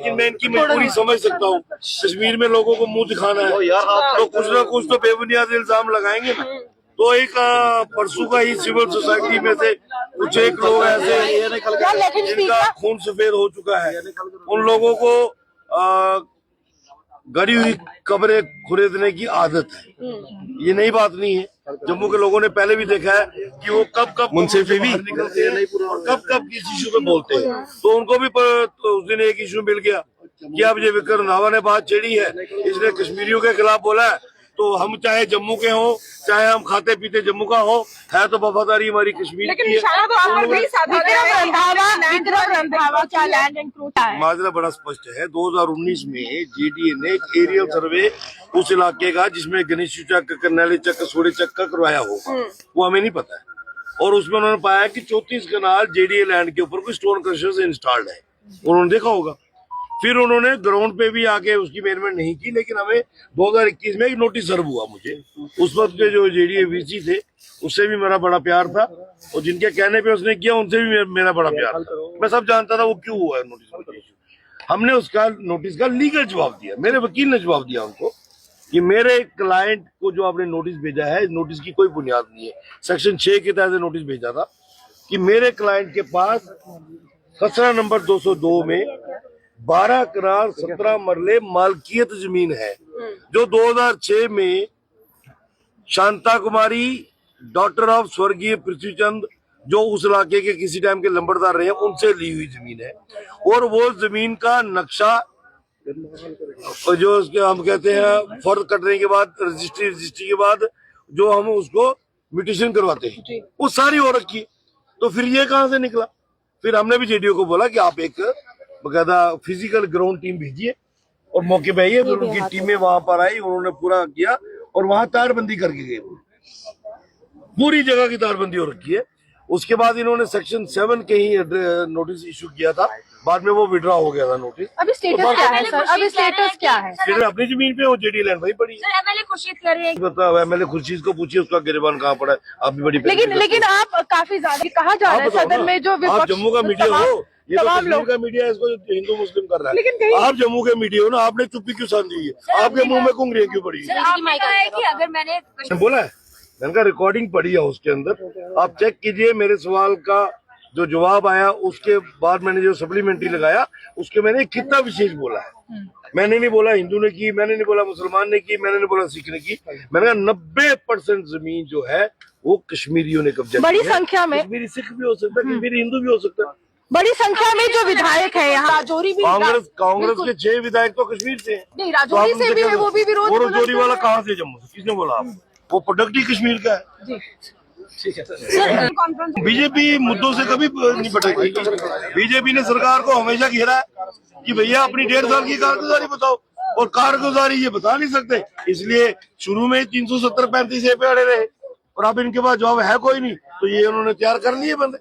लेकिन मैं इनकी मजबूरी समझ सकता हूँ। कश्मीर में लोगों को मुंह दिखाना है तो कुछ ना कुछ तो बेबुनियाद इल्जाम लगाएंगे ना। तो एक परसों का ही सिविल सोसाइटी में से कुछ एक लोग ऐसे जिनका खून सफेद हो चुका है, उन लोगों को गड़ी हुई कब्रें खुरेदने की आदत है। ये नई बात नहीं है। जम्मू के लोगों ने पहले भी देखा है कि वो कब मुंसिफी भी निकलते हैं और कब किस इशू पे बोलते हैं। तो उनको भी तो उस दिन एक इशू मिल गया कि अब ये विक्रम रंधावा ने बात छेड़ी है, इसने कश्मीरियों के खिलाफ बोला है। तो हम चाहे जम्मू के हों, चाहे हम खाते पीते जम्मू का हो, है तो वफादारी हमारी कश्मीर की है। माजरा बड़ा स्पष्ट है। 2019 में जेडीए ने एक एरियल सर्वे उस इलाके का जिसमें गणेश चक, करनैली चक, सोडे चक का करवाया हो, वो हमें नहीं पता है। और उसमें उन्होंने पाया कि 34 कनाल जेडीए लैंड के ऊपर कोई स्टोन क्रशर्स इंस्टॉल्ड है। उन्होंने देखा होगा। फिर उन्होंने ग्राउंड पे भी आके उसकी मेजरमेंट नहीं की, लेकिन हमें 2021 में एक नोटिस सर्व हुआ मुझे। उस वक्त के जो जेडीए वीसी थे उससे भी मेरा बड़ा प्यार था और जिनके कहने पे उसने किया उनसे भी मेरा बड़ा प्यार था। मैं सब जानता था वो क्यों हुआ है नोटिस। हमने उसका नोटिस का लीगल जवाब दिया। मेरे वकील ने जवाब दिया उनको कि मेरे क्लाइंट को जो आपने नोटिस भेजा है, नोटिस की कोई बुनियाद नहीं है। सेक्शन 6 के तहत नोटिस भेजा था कि मेरे क्लाइंट के पास खसरा नंबर 202 में 12 कनाल 17 मरले मालकियत जमीन है, जो 2006 में शांता कुमारी डॉक्टर ऑफ स्वर्गीय पृथ्वीचंद, जो उस इलाके के किसी टाइम के लंबरदार रहे हैं, उनसे ली हुई जमीन है। और वो जमीन का नक्शा जो उसके हम कहते हैं फर्द कटने के बाद रजिस्ट्री के बाद जो हम उसको म्यूटेशन करवाते हैं, वो सारी हो रखी। तो फिर ये कहां से निकला? फिर हमने भी जेडीओ को बोला कि आप एक बकायदा फिजिकल ग्राउंड टीम भेजिए और मौके पे आइए। फिर उनकी टीमें वहां पर आई, उन्होंने पूरा किया और वहां तारबंदी करके गए। पूरी जगह की तारबंदी हो रखी है। उसके बाद इन्होंने सेक्शन 7 के ही नोटिस इशू किया था, बाद में वो विड्रॉ हो गया था नोटिस। अभी स्टेटस क्या है सर? अभी स्टेटस क्या है? अपनी जमीन पे वो जेडी लैंड वही पड़ी है। एमएलए खुर्शीद कह रहे हैं। बताओ, एमएलए खुर्शीद को पूछिए उसका गिरबान कहाँ पड़ा है। आप भी बड़ी लेकिन आप काफी ज्यादा कहा जा रहा है सदन में जो आप जम्मू का मीडिया हो, ये तो कश्मीर का मीडिया है, इसको हिंदू मुस्लिम कर रहा है। आप जम्मू के मीडिया हो ना, आपने चुप्पी क्यों साधी है? आपके मुंह में कुंगरियां क्यों पड़ी है? आपने कहा है कि अगर मैंने बोला है, मैंने रिकॉर्डिंग पड़ी है उसके अंदर, आप चेक कीजिए। मेरे सवाल का जो जवाब आया उसके बाद मैंने जो सप्लीमेंट्री लगाया उसके मैंने कितना विशेष बोला है। मैंने नहीं बोला हिंदू ने की, मैंने नहीं बोला मुसलमान ने की, मैंने नहीं बोला सिख ने की। मैंने कहा 90% जमीन जो है वो कश्मीरियों ने कब्जा बड़ी संख्या में। कश्मीरी सिख भी हो सकता है, कश्मीरी हिंदू भी हो सकता है। बड़ी संख्या में जो विधायक है यहाँ, राजौरी भी, कांग्रेस के 6 विधायक तो कश्मीर से हैं। नहीं, राजौरी से भी है, वो भी विरोध। और राजौरी वाला कहाँ से? जम्मू से। किसने बोला? वो प्रोडक्ट ही कश्मीर का है। ठीक है सर। बीजेपी मुद्दों से कभी नहीं भटकती। बीजेपी ने सरकार को हमेशा घेरा है कि भैया अपनी 1.5 साल की कारगुजारी बताओ, और कारगुजारी ये बता नहीं सकते। इसलिए शुरू में 370-35 पे अड़े रहे और अब इनके पास जवाब है कोई नहीं, तो ये उन्होंने तैयार कर लिए बंदे।